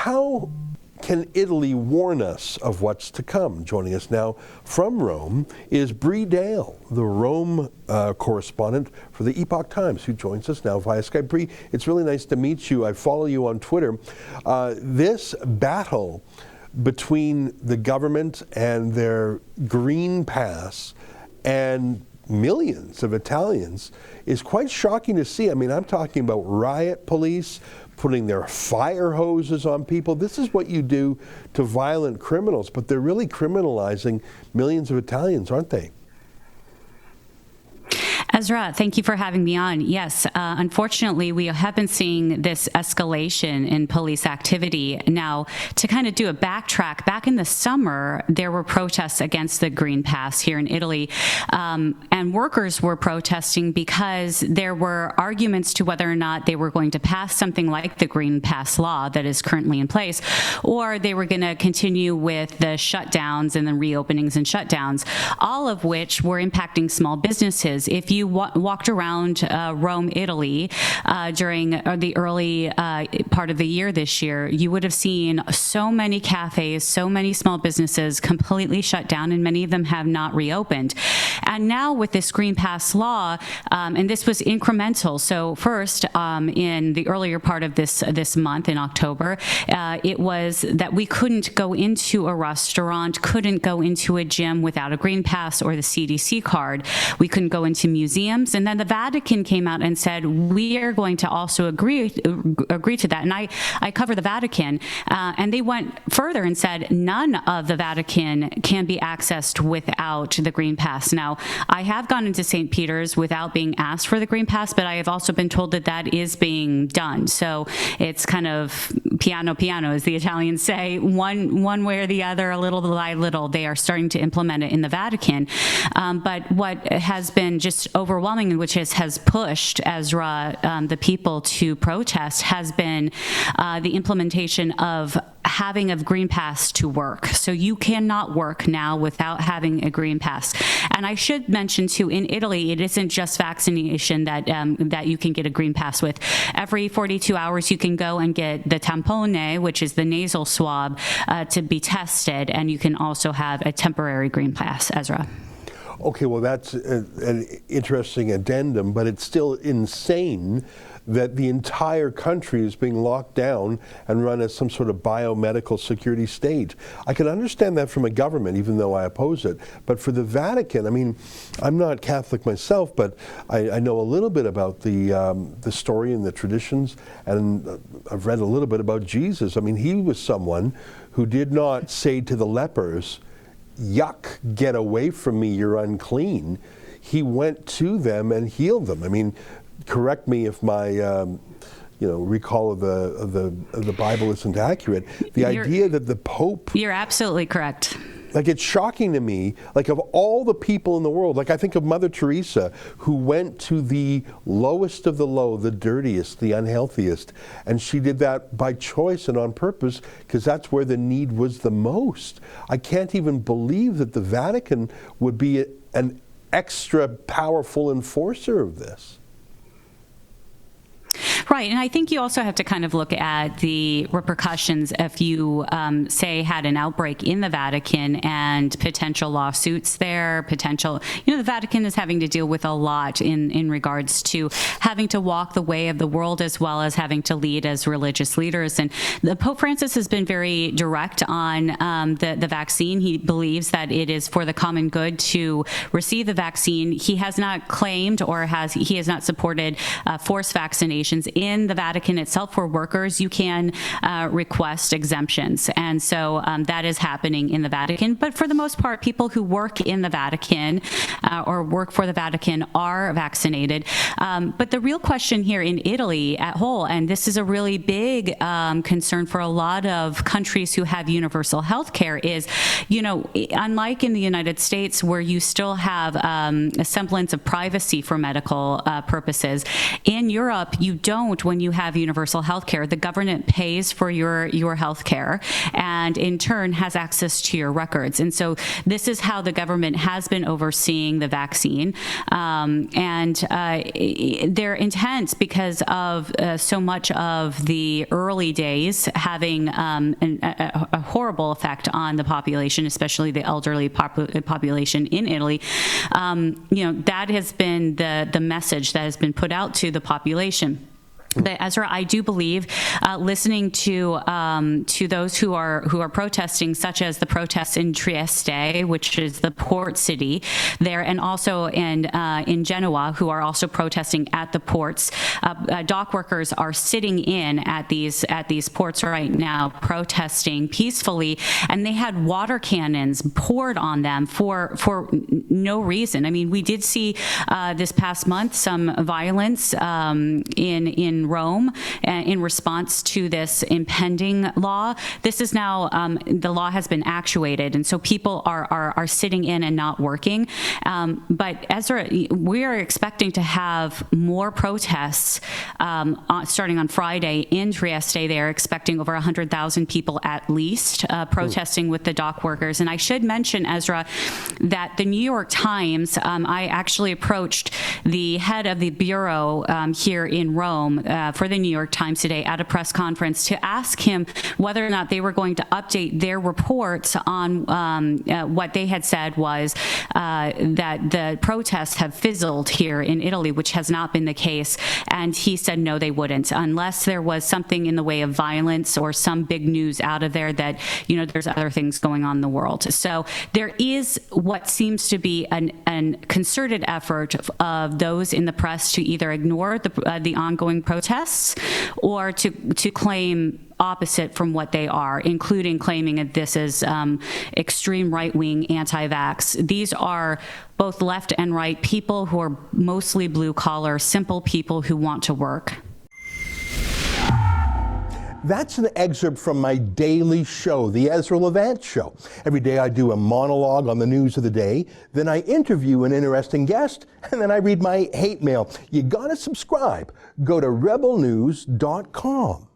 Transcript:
how can Italy warn us of what's to come? Joining us now from Rome is Bree Dail, the Rome correspondent for the Epoch Times, who joins us now via Skype. Bree, it's really nice to meet you. I follow you on Twitter. This battle between the government and their green pass and millions of Italians is quite shocking to see. I mean, I'm talking about riot police putting their fire hoses on people. This is what you do to violent criminals, but they're really criminalizing millions of Italians, aren't they? Ezra, thank you for having me on. Yes, unfortunately, we have been seeing this escalation in police activity. Now, to kind of do a backtrack, back in the summer, there were protests against the Green Pass here in Italy, and workers were protesting because there were arguments to whether or not they were going to pass something like the Green Pass law that is currently in place, or they were going to continue with the shutdowns and the reopenings and shutdowns, all of which were impacting small businesses. If you walked around Rome, Italy during the early part of the year this year, you would have seen so many cafes, so many small businesses completely shut down, and many of them have not reopened. And now with this Green Pass law, and this was incremental. So first, in the earlier part of this month, in October, it was that we couldn't go into a restaurant, couldn't go into a gym without a Green Pass or the CDC card. We couldn't go into museums. And then the Vatican came out and said, we are going to also agree to that. And I cover the Vatican, and they went further and said none of the Vatican can be accessed without the Green Pass. Now, I have gone into St. Peter's without being asked for the Green Pass, but I have also been told that that is being done. So it's kind of piano, as the Italians say, one way or the other, a little by little, they are starting to implement it in the Vatican. But what has been just overwhelming, and which has pushed Ezra, the people to protest, has been the implementation of having a Green Pass to work. So you cannot work now without having a Green Pass. And I should mention too, in Italy, it isn't just vaccination that you can get a Green Pass with. Every 42 hours, you can go and get the tampone, which is the nasal swab, to be tested, and you can also have a temporary Green Pass, Ezra. Okay, well, that's an interesting addendum, but it's still insane that the entire country is being locked down and run as some sort of biomedical security state. I can understand that from a government, even though I oppose it. But for the Vatican, I mean, I'm not Catholic myself, but I know a little bit about the story and the traditions, and I've read a little bit about Jesus. I mean, he was someone who did not say to the lepers, "Yuck, get away from me, you're unclean." He went to them and healed them. I mean, correct me if my recall of the Bible isn't accurate. The idea that the Pope... You're absolutely correct. Like, it's shocking to me, like, of all the people in the world, like, I think of Mother Teresa, who went to the lowest of the low, the dirtiest, the unhealthiest, and she did that by choice and on purpose, because that's where the need was the most. I can't even believe that the Vatican would be an extra powerful enforcer of this. Right, and I think you also have to kind of look at the repercussions if you, say, had an outbreak in the Vatican and potential lawsuits there, the Vatican is having to deal with a lot in regards to having to walk the way of the world as well as having to lead as religious leaders. And the Pope Francis has been very direct on the vaccine. He believes that it is for the common good to receive the vaccine. He has not claimed or he has not supported forced vaccinations. In the Vatican itself, for workers, you can request exemptions. And so that is happening in the Vatican. But for the most part, people who work in the Vatican or work for the Vatican are vaccinated. But the real question here in Italy at whole, and this is a really big concern for a lot of countries who have universal health care, is, unlike in the United States where you still have a semblance of privacy for medical purposes, in Europe, you don't don't when you have universal health care. The government pays for your health care and in turn has access to your records. And so this is how the government has been overseeing the vaccine. They're intense because of so much of the early days having a horrible effect on the population, especially the elderly population in Italy. That has been the message that has been put out to the population. But Ezra, I do believe, listening to those who are protesting, such as the protests in Trieste, which is the port city there, and also in Genoa, who are also protesting at the ports. Dock workers are sitting in at these ports right now, protesting peacefully, and they had water cannons poured on them for no reason. I mean, we did see this past month some violence in Rome in response to this impending law. This is now, the law has been actuated, and so people are sitting in and not working. But Ezra, we are expecting to have more protests starting on Friday in Trieste. They are expecting over 100,000 people at least protesting with the dock workers. And I should mention, Ezra, that the New York Times, I actually approached the head of the bureau here in Rome for the New York Times today at a press conference to ask him whether or not they were going to update their reports on what they had said was that the protests have fizzled here in Italy, which has not been the case. And he said no, they wouldn't, unless there was something in the way of violence or some big news out of there that, there's other things going on in the world. So there is what seems to be an concerted effort of those in the press to either ignore the ongoing protests or to claim opposite from what they are, including claiming that this is extreme right-wing anti-vax. These are both left and right people who are mostly blue-collar, simple people who want to work. That's an excerpt from my daily show, The Ezra Levant Show. Every day I do a monologue on the news of the day, then I interview an interesting guest, and then I read my hate mail. You gotta subscribe. Go to rebelnews.com.